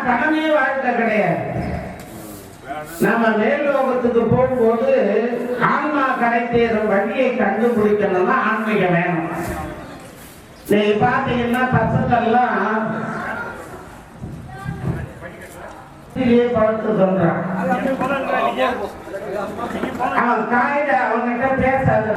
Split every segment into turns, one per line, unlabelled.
பணமே வாழ்க்கை கிடையாது. நம்ம மேல்லோகத்துக்கு போகும்போது ஆன்மா கடை தேரும் வழியை கண்டுபிடிக்கணும்னா ஆன்மீகம் வேணும். நீங்க பாத்தீங்கன்னா பசங்கள்லாம் படுத்து சொல்றான், அவன் காயிட அவன்கிட்ட பேசாத.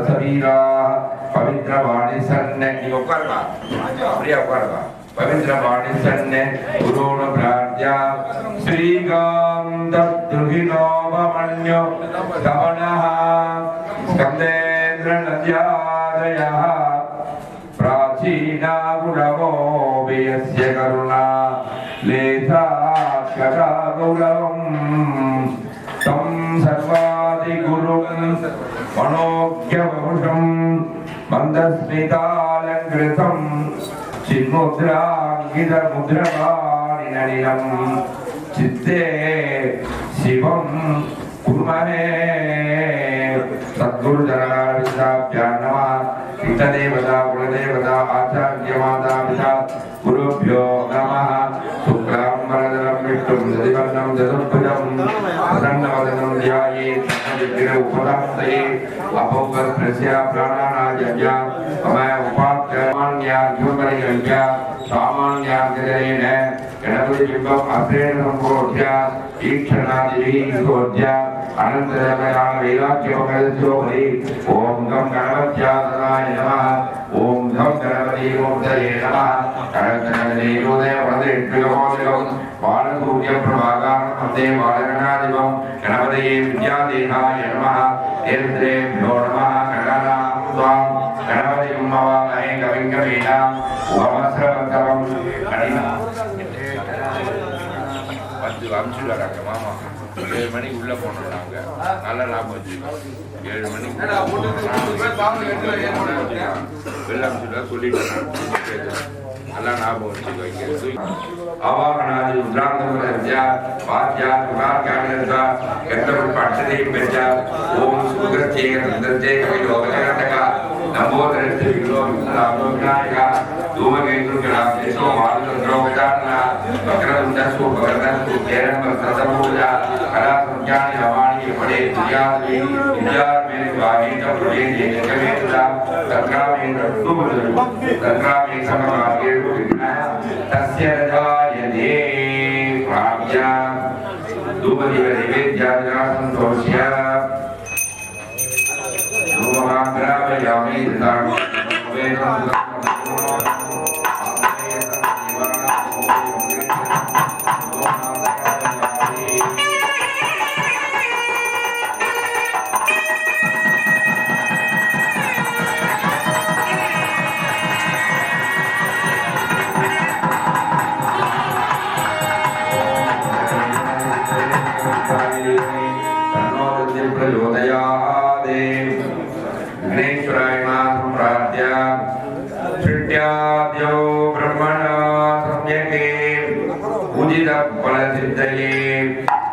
சரீரா பவித்ரவாணி சன்ன நீ உட்காருமா அப்படியே உட்காருமா பவித்ரவாணி சன்ன குருண பிரார்த்தியா ஸ்ரீகாந்த துகினோபமன்யோ தவனஹ ஸ்கந்தேந்திர நத்யாதயஹ प्राचीना गुणवो वेयस्य करुणा लेथात् कदा गौरवम् तं सर्वादिगुरुं मनोज्ञवपुषं मन्दस्मितालङ्कृतं चिन्मुद्राङ्कितमुद्रवाणिनलिनं चित्ते शिवं कुर्महे सद्गुरुचरणार्विन्दाभ्यां नमः इष्टदेवता कुलदेवता आचार्य माता पिता गुरुभ्यो नमः शुक्लां वरदं विष्णुं दधिवर्णं चतुर्भुजं प्रसन्नवदनं ध्यायेत् सर्वविघ्नोपशान्तये अभोगस्त्रस्य प्राणानायज्ञ मम उपात्यान्यार्घ्यपरिगण्य सामान्यार्घ्यजनेन गणपतिबिम्बम् अस्त्रेण सम्प्रोज्य ईक्षणादिभिः सम्प्रोज्य अनन्तरकालवैराग्यमकरस्योपरि ॐ गं गणपत्यासनाय नमः ॐ गं गणपतिमूर्तये नमः गणपतिदेवोदयवरदेष्टिगमोदयं बालसूर्यप्रभाकारं वन्दे बालगणाधिपं गणपतये विद्यादेहाय नमः नेत्रेभ्यो नमः गणनां त्वां गणपतिं मवामहे कविं कवीनां उपमस्रवन्तरं गणिना 10 அம்சுறாங்க மாமா 7 மணிக்கு உள்ள போனாங்க நல்ல லாபம் வச்சுக்கோங்க 7 மணிக்கு வெள்ளம் சொல்லிட்டேன் நல்லா ஞாபகம் வச்சுக்கோங்க ஆவாகனாதி உத்ராந்தமரஜ்ய வாத்யா குமார்கானந்தா கந்தம் பட்சதேம் பெஜா ஓம் சுக்ரத்தே நந்தத்தே கவிலோகநாதக நமோதரஸ்து விலோகநாதக धूमकेतुग्रामेशो मारुतद्रोगजातना वक्रतुण्डस्तु भगदन्तु केरं सतमूला कला संज्ञानि नवानि पडे तुयाद्वि विद्यार्मे वाहित प्रवेदे एकमेतदा तत्रामे तत्रामे समकार्येषु विघ्ना तस्य रजायते प्राप्य धूमदीपनिवेद्यादिना सन्तोष्य धूममाग्रामयामि धृतां वेदं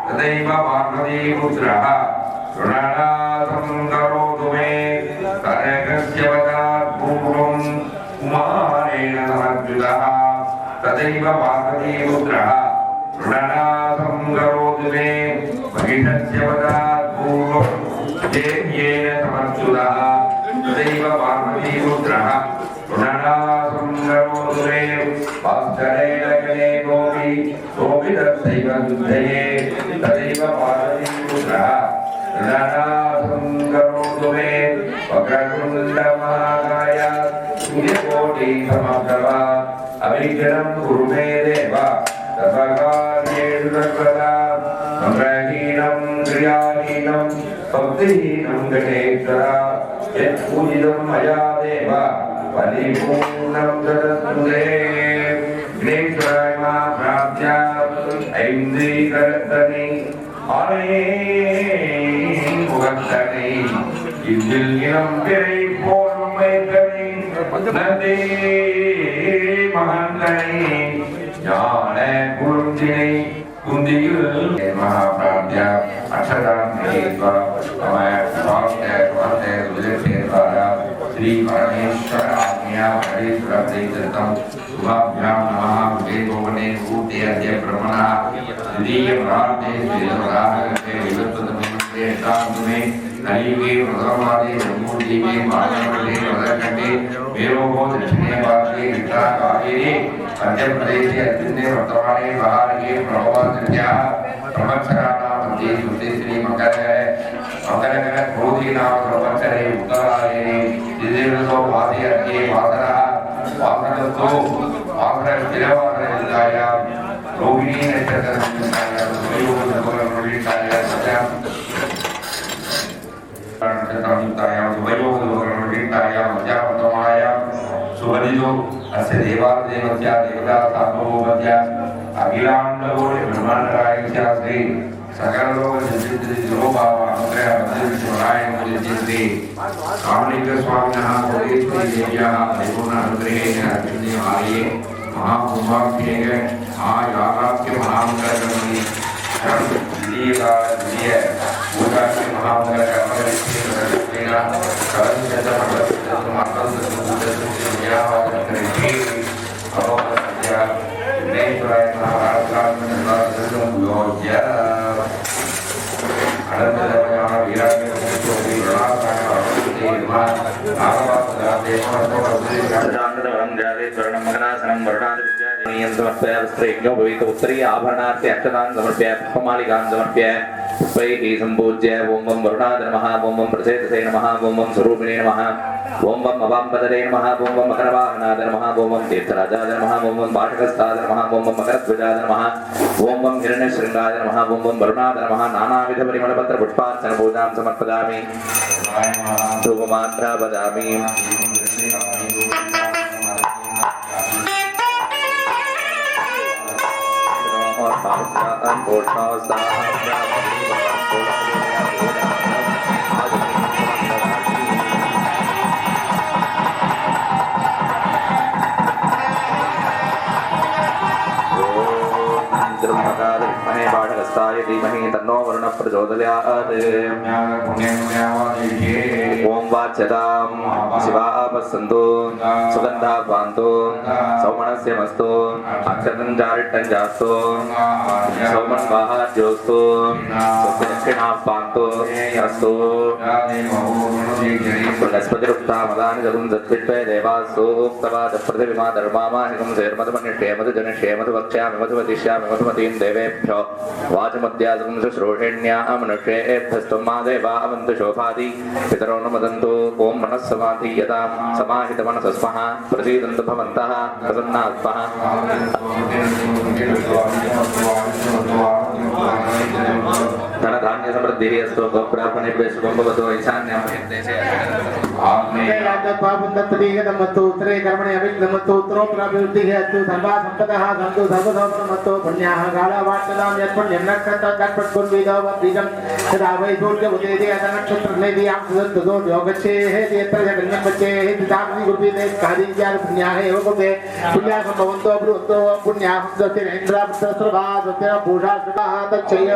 तदैव पार्वती पुत्रः ऋणानाथं करोतु मे कनकस्य वदात् पूर्वं कुमारेण समर्पितः तदैव पार्वती पुत्रः ऋणानाथं करोतु मे महिषस्य वदात् पूर्वं देव्येन समर्पितः तदैव पार्वती पुत्रः ऋणानाथं करोतु मे वात्सलेन गणे गोपी सोऽपि तथैव युद्धये तदैव पार्वतीपुत्रः ऋणानाथं करोतु मे वक्रतुण्डमहाकाय सूर्यकोटिसमप्रभा अविघ्नं कुरु मे देव सर्वकार्येषु सर्वदा मन्त्रहीनं क्रियाहीनं भक्तिहीनं गणेश्वर यत्पूजितं मया देव परिपूर्णं ददतु ते गणेश्वराय मा प्राप्य ऐन्द्रीकर्तने आने मुगतने इदिल इनम पिरै पोर्मेतने नदे महान्तने ज्ञाने कुरुंजिने कुंदियुल महाप्राप्य अक्षरान्ते समय स्वास्थ्य स्वास्थ्य विजय द्वारा श्री परमेश्वर आज्ञा हरेश्वर प्रेतम शुभाभ्यां नमः वेदोवने भूते अद्य ब्रह्मणा द्वितीय प्रार्थे श्रीरागते विवत्तमन्त्रे तांतुमे कलियुगे प्रथमादि ब्रह्मोदीपे मानवले वदकटे वेरोहो दक्षिणे पार्श्वे वित्राकारे मध्य प्रदेशे अत्युन्ने वर्तमाने बहारगे प्रभवाद्या प्रवत्सराणां मध्ये सुते श्री मकर मंगलकर क्रोधीनाम प्रवचने उत्तरायणे दिदिवसो वादयन्ते वासरः वासरस्तो वासर तिरवासरयुक्ताया रोहिणी नक्षत्रसंयुक्ताया सुयोगसुभगणोदिताया सत्यां नक्षत्रसंयुक्ताया सुयोगसुभगणोदिताया मध्यापतमाया सुवनिजो अस्य देवादेवस्य देवता सार्वभौमस्य अखिलाण्डकोटि ब्रह्माण्डरायस्य श्री सकललोक सिद्धि शिरोभाव अनुग्रह बद्धिविष्णुराय मुदिते कामलिंग स्वामिनः कोटेश्वरी देव्याः परिपूर्ण अनुग्रहेण अग्नि आलये महाकुम्भाभिषेक महायागाख्य महामंगलकर्मणि लीला दिव्य पूजाख्य महामंगलकर्मणि
उत्तरी आभरणार्थे अक्षतान् समर्प्य पुष्पमालिकान् समर्प्य पुष्पैः सम्पूज्य ओं वं वरुणाय नमः ओं वं प्रसेदसे नमः ओं वं स्वरूपिणे नमः ओं वं अवाम्पदरे नमः ओं वं मकरवाहनाय नमः ओं वं तीर्थराजाय नमः ओं वं पाठकस्थाय नमः ओं वं मकरध्वजाय नमः ओं वं हिरण्यशृङ्गाय नमः ओं वं वरुणाय नमः नानाविधपरिमलपत्रपुष्पार्चनपूजां समर्पयामि धूपमात्रा वदामि पाठकस्थाय धीमहि तन्नो वरुणः प्रचोदयात् ओम वाच्यतां शिवापस्सन्तु सुगन्धापान्तु सौमनस्य मस्तु अक्षतं जारिट्टं जास्तु सौमन्वाहार्योस्तु दक्षिणापान्तु अस्तु बृहस्पतिरुक्तामदानि जगुं सत्विष्टे देवास्तु उक्तवादप्रतिमा धर्मामाहिकं सेर्मधुमनिष्ठे मधुजनिष्ठे मधुवक्ष्यामि मधुवदिष्यामि मधुमतीं देवेभ्यो वाचमद्यासं शुश्रूषेण्याः मनुष्येभ्यस्त्वं मा देवा अवन्तु शोभादि पितरो न वदन्तु ओं मनः समाधीयतां समाहितमनसस्मः प्रसीदन्तु भवन्तः प्रसन्नात्मः धनधान्य समृद्धिः अस्तु गोप्रापणेभ्यः शुभं भवतु ईशान्यं देशे
आत्मेयराजत्वापुण्डत्तदीगतमस्तु उत्तरे कर्मणे अभिग्नमस्तु उत्तरोत्तराभिवृद्धिः अस्तु सर्वा सम्पदः सन्तु सर्वसौख्यमस्तु पुण्याः कालवार्तनां यत्पुण्यं नक्षत्रं तत्पत्कुर्वीदो वद्बीजं यदा वै सूर्यमुदेति अतनक्षत्रनेदियां सुदत्ततो योगच्छेः यत्र जगन्यं वच्चेः पितामहि गुरुपीते कादिज्ञान पुण्याः एव कुते पुण्याः सम्भवन्तो ब्रुवन्तो पुण्याः स्वस्तिरेन्द्रापुत्रस्रभा स्वस्तिन पूषा सुताः तच्छय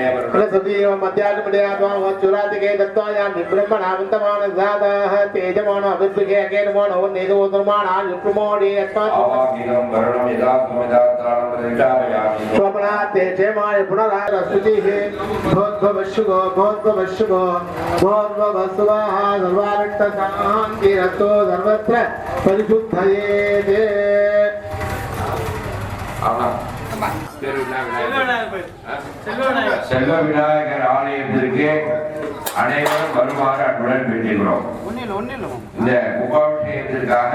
प्रसदीव मध्यागमदयात्वा वच्चुरादिके दत्त्वायामि ब्रह्मणावन्तमान जातः तेजमानो अभिद्विके अकेनमानो नेदो निर्माणा युक्मोडि अस्मात्
आवागिनं वरणं यदा त्वमिदात्राणं प्रचारयामि
स्वप्नाते क्षेमाय पुनरारस्तुतिः भोद्भवशुभो भोद्भवशुभो भोद्भवसुवाः सर्वारक्तशान्तिरस्तो सर्वत्र परिशुद्धये
செல்வ விநாயகர் ஆலயத்திற்கு அனைவரும் வருமாறு அன்புடன் வேண்டுகிறோம். இந்த கும்பாபிஷேகத்திற்காக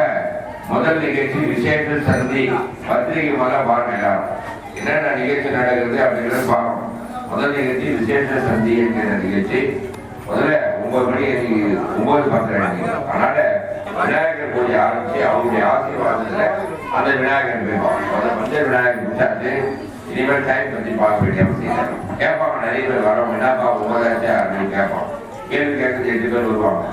முதல் நிகழ்ச்சி விசேஷ சந்தி பத்திரிகை மலை பாருங்க. என்னென்ன நிகழ்ச்சி நடக்குது அப்படிங்கிறத பார்க்கணும். முதல் நிகழ்ச்சி விசேஷ சந்தி என்கிற நிகழ்ச்சி முதல்ல 9 மணி 9:10 அதனால விநாயகர் பூஜை ஆரம்பிச்சு அவருடைய ஆசீர்வாதத்துல அந்த விநாயகர் போயிடும். மஞ்சள் விநாயகர் முடிச்சாச்சு. இனிமேல் டைம் பற்றி பார்க்க வேண்டிய அவசியம் கேட்பாங்க. நிறைய பேர் வரோம் என்னப்பா 9 அப்படின்னு கேட்பான். கேள்வி கேட்கறது 8 பேர் வருவாங்க.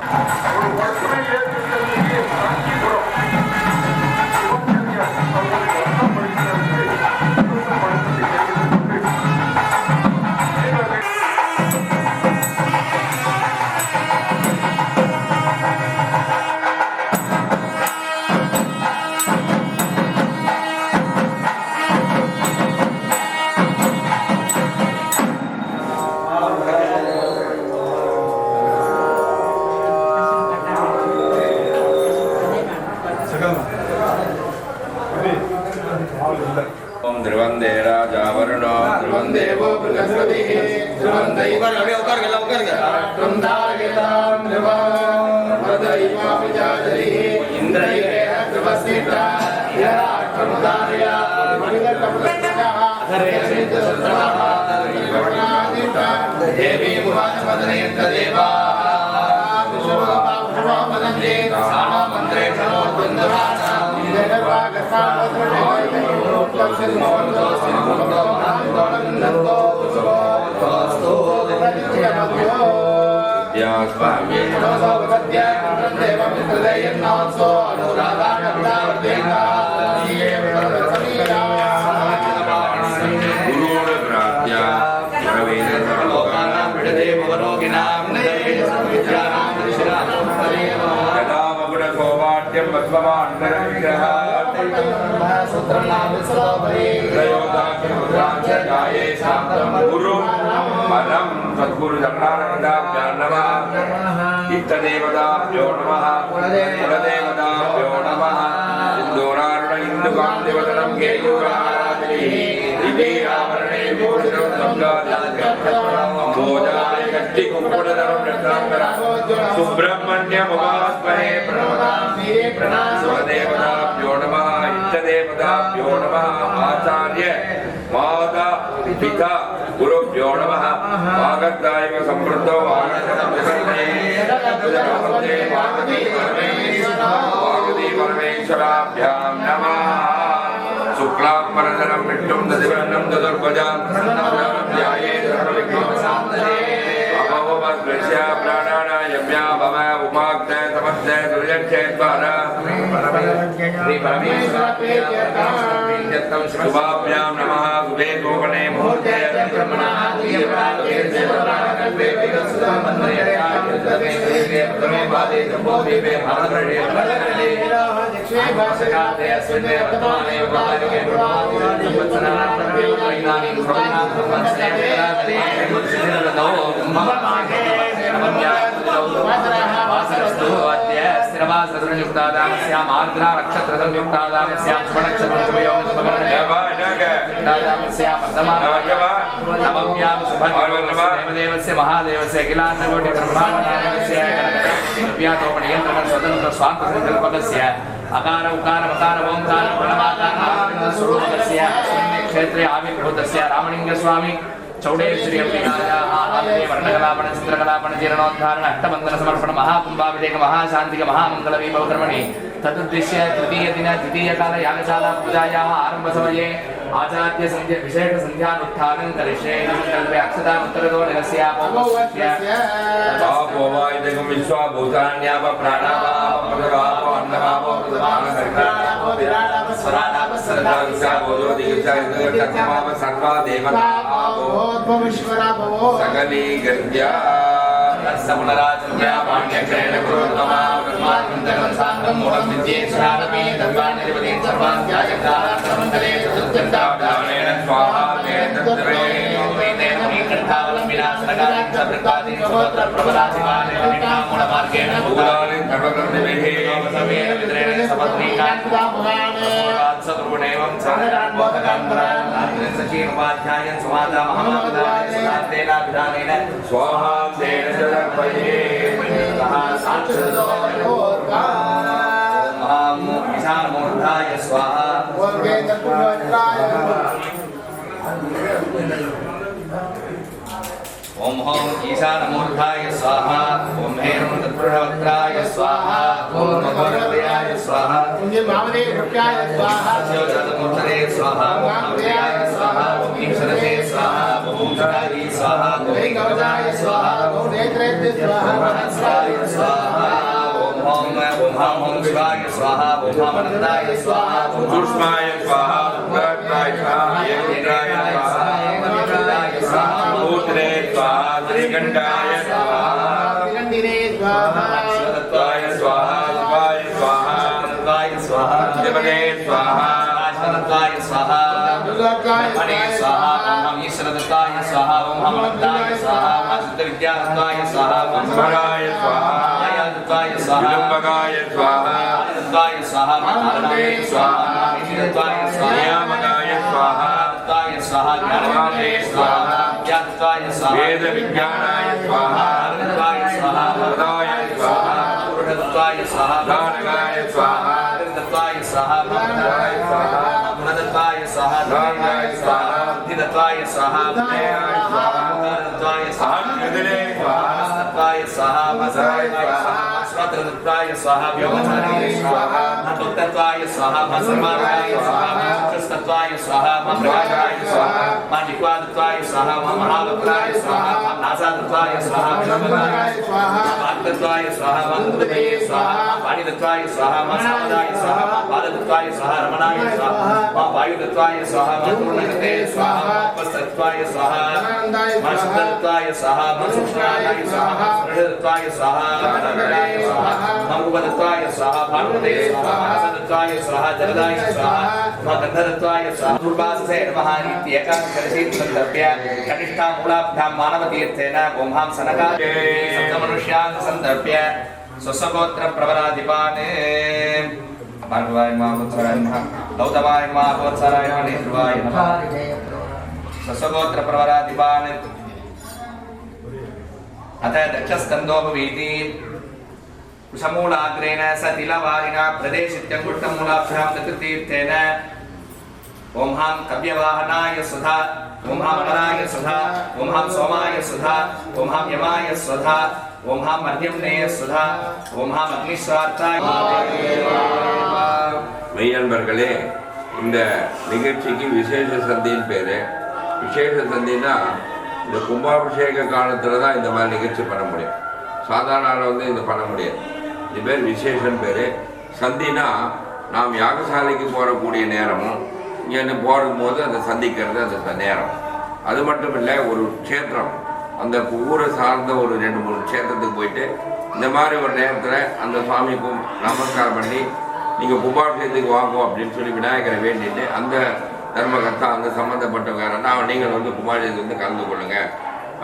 ध्रुवंदे राजा वरुणो ध्रुवंदेवो बृहस्पतिः ध्रुवंदैव इंद्रैरेह ध्रुवस्थिता यराष्ट्रमुदारया देवी मुहानमदनेन्द्र देवा गुरु परम सद्गुरु जगन्नाथाभ्यां नमः इष्टदेवताभ्यो नमः कुलदेवताभ्यो नमः सिन्दूरारुण हिन्दुकान्तिवदनं केयूराराधिः दिव्याभरणे विभूषितं गङ्गाजलकम्बोजाय कट्टिकुक्कुटधरं रत्नाकरं सुब्रह्मण्यमुपास्महे कुलदेवताभ्यो नमः इष्टदेवताभ्यो नमः आचार्य माता पिता गुरुभ्यो नमः वागर्तायव संवृद्धो वागदी परमेश्वराभ्यां नमः शुक्लांबरधरं विष्णुं दधिवर्णं चतुर्भुजां ध्यायेत् सर्वविघ्नोपशान्तये अभवमद्दृश्य प्राणानायम्या भव उपाग्ने समस्ते दुर्यक्षेत्वारा श्री परमेश्वराभ्यां शुभाभ्यां नमः शुभे गोपने मुहूर्ते
स्थिरवासरयुक्तादानस्याम् आर्द्रा नक्षत्रसंयुक्तादानस्याम् नवम्यां शुभदेवस्य महादेवस्य अखिलाण्डकोटि ब्रह्माण्डनायकस्य गणपतियोपनियन्त्रण स्वतन्त्र स्वान्तसङ्कल्पकस्य अकार उकार मकार ओंकार प्रणवाकार स्वरूपस्य क्षेत्रे आविर्भूतस्य रामलिंगस्वामी चौडेश्वरी अंबिकायाः वर्णकलापन चित्रकलापन जीर्णोद्धारण अष्टबंधन समर्पण महाकुंभाभिषेक महाशांतिक महामंगल वैभव कर्मणि तदुद्देश्य तृतीय दिन द्वितीय काल यागशाला पूजायाः आरंभ समये आचार्य संध्या विशेष संध्यानुष्ठानं करिष्ये संकल्पे अक्षता उत्तरदो निरस्यापोवस्य
तापो वायुदेवं विश्वाभूतान्याप प्राणापाप प्रदवापो अन्नपापो प्रदवापो विराटापो स्वराटापो सर्वाविशापो दिगुचारितकर्माप सर्वा देवतापो सकली गर्या समुनराजन्या पाण्यक्षरेण कुरुतमा ब्रह्मानन्दं साङ्गं मूलं विद्येश्वरारपि दर्वानिर्वदीं सर्वान् ध्यायन्तारात्रमण्डले चतुर्गन्धावधानेन स्वाहा तेन विनाशनकालीं च वृत्तादीं स्वोत्र प्रबलाधिमानेन विनामूलमार्गेण भूलानि सर्वकर्मभिः समेन विद्रेण सपत्नीकान् सद्गुणेवं साधनान् बोधकान् परान् सचीर्वाध्यायन् सुमाता महामादाय तेनाभिधानेन स्वाहा तेन सर्वये ईशानमूर्धाय स्वाहा ओम हम ईशानमूर्धाय स्वाहा ओम हेरं तत्पुरुषवक्त्राय स्वाहा ओम भगवद्गीताय स्वाहा ओम मामदेवभक्त्याय स्वाहा शिवजातमूर्तये स्वाहा ओम नामदेवाय स्वाहा ओम ईश्वरते स्वाहा ओम शराय स्वाहा ओम गौजाय स्वाहा ओम नेत्रेभ्य स्वाहा ओम हंसाय स्वाहा ओम शिवाय स्वाहा ओम आनंदाय स्वाहा ओम सूक्ष्माय स्वाहा उग्राय स्वाहा येन्द्राय स्वाहा भूत्रे स्वाहा त्रिकंडाय स्वाहा त्रिकंडिने स्वाहा शिवदत्ताय स्वाहा शिवाय स्वाहा शिवाय स्वाहा शिवदे स्वाहा शिवदत्ताय स्वाहा दुर्गाय स्वाहा ओम ईश्वरदत्ताय स्वाहा ओम आनंदाय स्वाहा ओम सिद्धविद्यादत्ताय स्वाहा ओम स्वराय स्वाहा आयदत्ताय स्वाहा विलंबकाय स्वाहा आयदत्ताय स्वाहा नारायणाय स्वाहा ईश्वरदत्ताय स्वाहा नियामकाय स्वाहा
स्वाहा ज्ञानवादे स्वाहा ज्ञानत्वाय स्वाहा
वेद विज्ञानाय स्वाहा
आनंदाय स्वाहा
प्रदाय स्वाहा
पूर्णत्वाय स्वाहा
दानगाय स्वाहा
तत्वाय स्वाहा
दानगाय स्वाहा
गुणत्वाय स्वाहा
दानगाय स्वाहा
बुद्धित्वाय स्वाहा
ज्ञानाय स्वाहा
ज्ञानत्वाय स्वाहा
आत्मनिधने स्वाहा
तत्वाय स्वाहा मसाय स्वाहा स्वतंत्रत्वाय स्वाहा व्योमचारिणे स्वाहा तत्त्वाय स्वाहा सर्वाय स्वाहा कृष्णत्वाय स्वाहा प्रकाशाय स्वाहा मानिक्वादत्वाय स्वाहा महावक्त्राय स्वाहा नासादत्वाय स्वाहा विश्वनाय स्वाहा वाक्तत्वाय स्वाहा मंत्रये स्वाहा वाणिदत्वाय स्वाहा सामदाय स्वाहा पादत्वाय स्वाहा रमणाय स्वाहा वायुदत्वाय स्वाहा पूर्णगते स्वाहा वस्तत्वाय स्वाहा मनसत्वाय स्वाहा मनसुषाय स्वाहा हृदत्वाय स्वाहा गणगणाय स्वाहा मंगवदत्वाय स्वाहा भानुमते स्वाहा मनसत्वाय स्वाहा जलदाय स्वाहा गंधदत्वाय स्वाहा दुर्वाससे नमः इत्येकादशी संदर्भ्य कनिष्ठा मूलाभ्यां मानवतीर्थेन गोमहां सनका सप्तमनुष्यान् संदर्भ्य स्वसगोत्र प्रवराधिपान् मानवाय मावत्सराय नमः गौतमाय मावत्सराय नेत्रुवाय नमः स्वसगोत्र प्रवराधिपान् अथ दक्षस्कन्दोपवीति कुशमूलाग्रेण स तिलवारिणा प्रदेशित्यङ्गुष्टमूलाभ्यां चतुर्थीर्थेन ओम हां कव्यवाहनाय सुधा ओम हां अमराय सुधा ओम हां सोमाय सुधा ओम हां यमाय सुधा ओम हां मध्यम्ने सुधा ओम हां अग्निस्वार्थाय
மெய்யன்பர்களே, இந்த நிகழ்ச்சிக்கு விசேஷ சந்தின்னு பேரு. விசேஷ சந்தின்னா இந்த கும்பாபிஷேக காலத்துல தான் இந்த மாதிரி நிகழ்ச்சி பண்ண முடியும். சாதாரண நாள் வந்து இது பண்ண முடியாது. இது பேர் விசேஷம் பேரு. சந்தினா நாம் யாகசாலைக்கு போகக்கூடிய நேரமும் இங்கே போகும்போது அதை சந்திக்கிறது அந்த நேரம். அது மட்டும் இல்லை, ஒரு க்ஷேத்திரம் அந்த ஊரை சார்ந்த ஒரு 2-3 க்ஷேத்திரத்துக்கு போயிட்டு இந்த மாதிரி ஒரு நேரத்தில் அந்த சுவாமிக்கும் நமஸ்காரம் பண்ணி நீங்கள் கும்பாபிஷேகத்துக்கு வாங்கும் அப்படின்னு சொல்லி விநாயகரை வேண்டிட்டு அந்த தர்மகர்த்தா அந்த சம்மந்தப்பட்டவங்க நீங்கள் வந்து கும்பாபிஷேகத்துக்கு வந்து கலந்து கொள்ளுங்க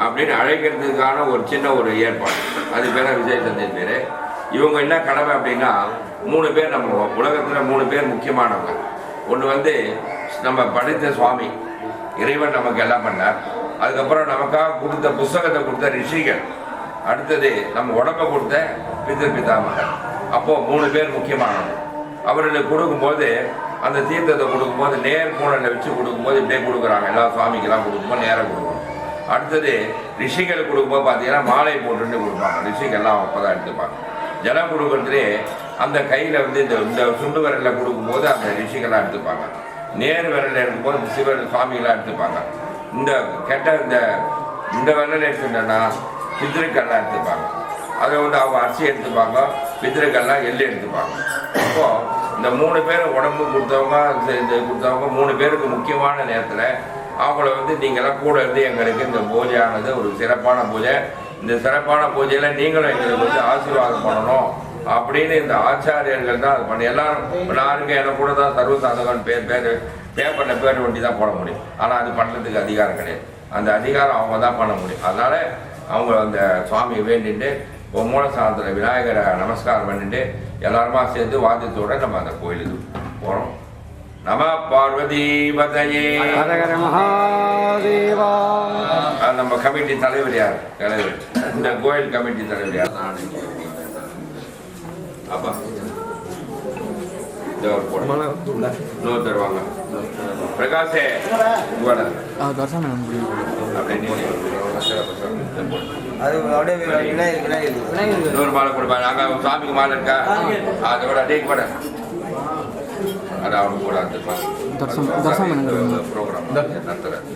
அப்படின்னு அழைக்கிறதுக்கான ஒரு சின்ன ஒரு ஏற்பாடு. அது பேர் விசேஷத்தின் பேர். இவங்க என்ன கடமை அப்படின்னா 3 பேர் நம்ம உலகத்தில் 3 பேர் முக்கியமானவங்க. ஒன்று வந்து நம்ம படித்த சுவாமி, இறைவன் நமக்கு எல்லாம் பண்ணார். அதுக்கப்புறம் நமக்காக கொடுத்த புஸ்தகத்தை கொடுத்த ரிஷிகள். அடுத்தது நம்ம உடம்பை கொடுத்த பிதாமகர். அப்போது 3 பேர் முக்கியமானவங்க. அவர்களுக்கு கொடுக்கும்போது அந்த தீர்த்தத்தை கொடுக்கும்போது நேர் பூனலில் வச்சு கொடுக்கும்போது இப்படியே கொடுக்குறாங்க. எல்லா சுவாமிக்கெல்லாம் கொடுக்கும்போது நேராக கொடுக்கணும். அடுத்தது ரிஷிகள் கொடுக்கும்போது பார்த்தீங்கன்னா மாலை போட்டுன்னு கொடுப்பாங்க. ரிஷிகள்லாம் அப்போ தான் எடுத்துப்பாங்க. ஜலம் கொடுக்கறதுலே அந்த கையில் வந்து இந்த சுண்டு விரலில் கொடுக்கும்போது அந்த ரிஷிகள்லாம் எடுத்துப்பாங்க. நேர் விரலில் எடுக்கும்போது சிவர் சுவாமிகளாக எடுத்துப்பாங்க. இந்த கெட்ட இந்த விரலில் எடுத்துட்டோன்னா பித்திருக்கள்லாம் எடுத்துப்பாங்க. அதை வந்து அவங்க அரிசி எடுத்துப்பாங்க, பித்திருக்கள்லாம் எள்ளு எடுத்துப்பாங்க. அப்போது இந்த 3 பேர் உடம்பு கொடுத்தவங்க இது கொடுத்தவங்க 3 பேருக்கு முக்கியமான நேரத்தில் அவங்கள வந்து நீங்களாம் கூட இருந்து எங்களுக்கு இந்த பூஜையானது ஒரு சிறப்பான பூஜை. இந்த சிறப்பான பூஜையில் நீங்களும் எங்களுக்கு வந்து ஆசீர்வாதம் பண்ணணும் அப்படின்னு இந்த ஆச்சாரியர்கள் தான் அது பண்ணி எல்லாரும். நான் இருக்கேன், எனக்கு கூட தான் சர்வசாதகன் பேப்பரில் பேர் வண்டி தான் போட முடியும். ஆனால் அது பண்ணுறதுக்கு அதிகாரம் கிடையாது. அந்த அதிகாரம் அவங்க தான் பண்ண முடியும். அதனால் அவங்க அந்த சுவாமியை வேண்டிட்டு மூலஸ்தானத்தில் விநாயகரை நமஸ்காரம் பண்ணிட்டு எல்லாருமா சேர்ந்து வாத்தியத்தோட நம்ம அந்த கோயிலுக்கு போகிறோம். நம பார்வதி பதையே மகாதேவா. நம்ம கமிட்டி தலைவர் யார்? தலைவர் இந்த கோயில் கமிட்டி தலைவர் யார்? அப்பா இன்னொரு தருவாங்க. பிரகாஷே இன்னொரு மாலை கொடுப்பாங்க. அங்கே சாமிக்கு மாலை இருக்கா? அதோட அடே கூட அது அவனுக்கு கூட ப்ரோக்ராம் நடத்துகிறேன்.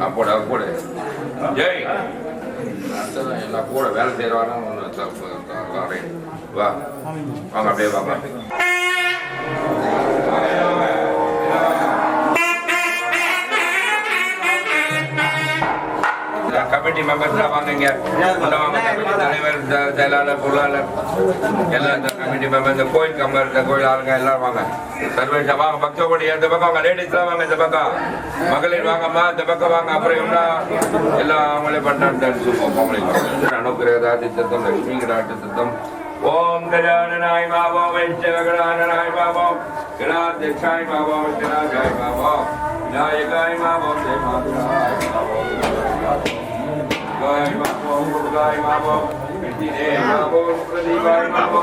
அப்போட கூட ஜெய் எல்லாம் கூட வேலை செய்கிறவாங்க. வா வாங்க, அப்படியே வாங்க. கமிட்டி மெம்பர்ஸ்லாம் வாங்க, இங்கே தலைவர், செயலாளர், பொருளாளர் எல்லாம் இந்த கமிட்டி மெம்பர், இந்த கோயில் கம்பர், இந்த கோயில் ஆளுங்க எல்லாம் வாங்க. சர்வேஷா வாங்க. பக்தோபடி இந்த பக்கம் வாங்க. லேடிஸ்லாம் வாங்க இந்த பக்கம். மகளிர் வாங்கம்மா இந்த பக்கம் வாங்க. அப்புறம் எல்லாம் அவங்களே பண்ணுறாங்க. அனுகிரகதா சித்தம் லட்சுமி கிராட்டு சித்தம். ஓம் கஜானனாய் பாபோ வைஷ்ணவ கஜானனாய் பாபோ கணாध्यक्षाय பாபோ விஷ்ணாஜாய் பாபோ नायकाय मामो जय मातुराय मामो गाय मामो गाय मामो विद्ये मामो प्रदीपाय मामो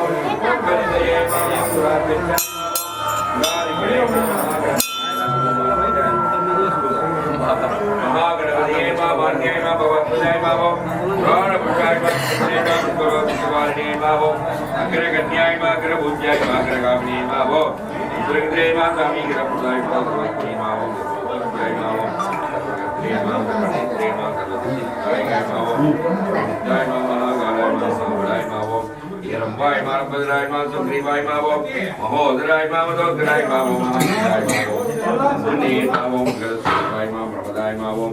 परिदये मामो सुरापेक्षा गारिके महागणपतिये मामो न्याय मामो भगवत्याय मामो प्राणपुरुषाय मामो भगवत्वारिणे मामो अग्रगण्याय मामो अग्रपूज्याय मामो अग्रगामिने मामो दुर्गते मामो स्वामी अग्रपूज्याय मामो मामो जय मामो जय मामो जय मामो जय मामो जय मामो गालाय मामो गालाय मामो यरंबाय मामो बदराय मामो सुग्रीवाय मामो महोदराय मामो दोग्राय मामो महाराय मामो सुनी मामो गलसाय मामो प्रमदाय मामो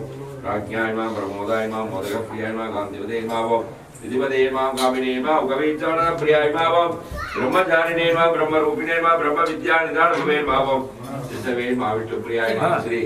राज्ञाय मामो प्रमोदाय मामो मोदकप्रियाय मामो गांधीवदे मामो विधिवदे मामो कामिने मामो कविचरण प्रियाय मामो ब्रह्मचारिणे मामो ब्रह्मरूपिणे मामो ब्रह्म विद्या निधान भवे मामो जिसवे मामो विष्णु प्रियाय मामो श्री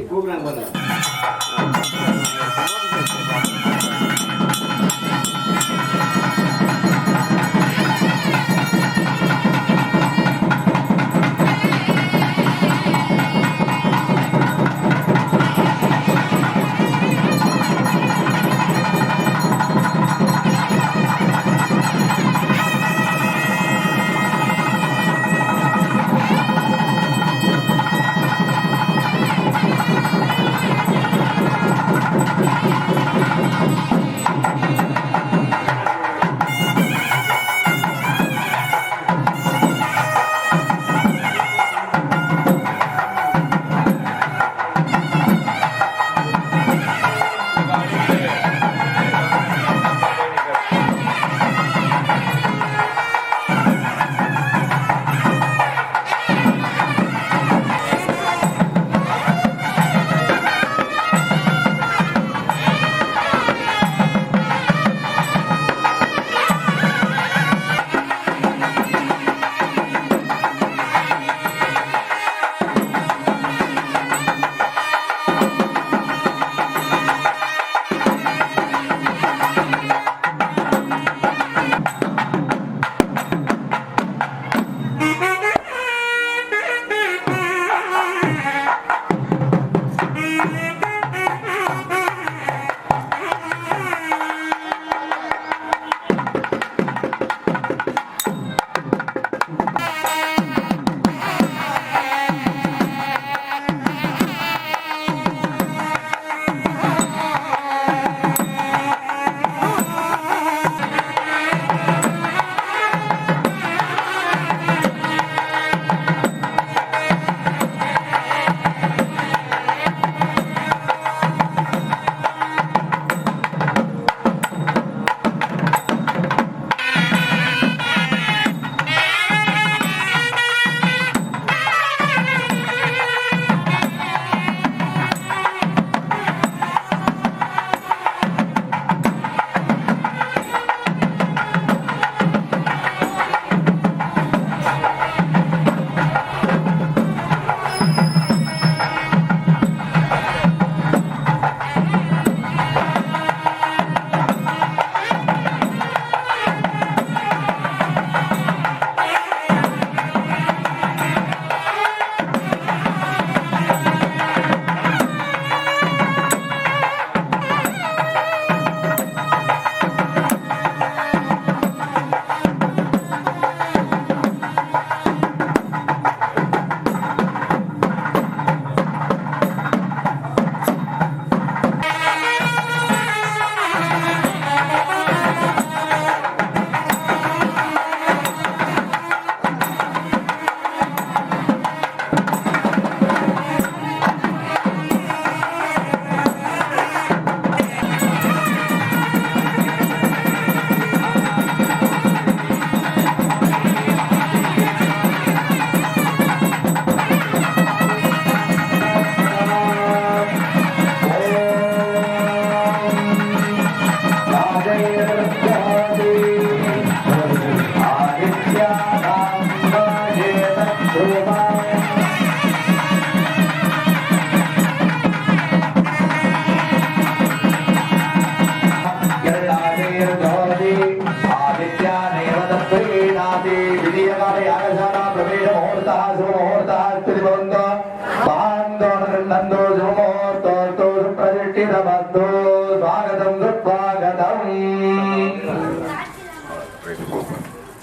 Nando
समस्तु स्वागतं सुस्वागतम्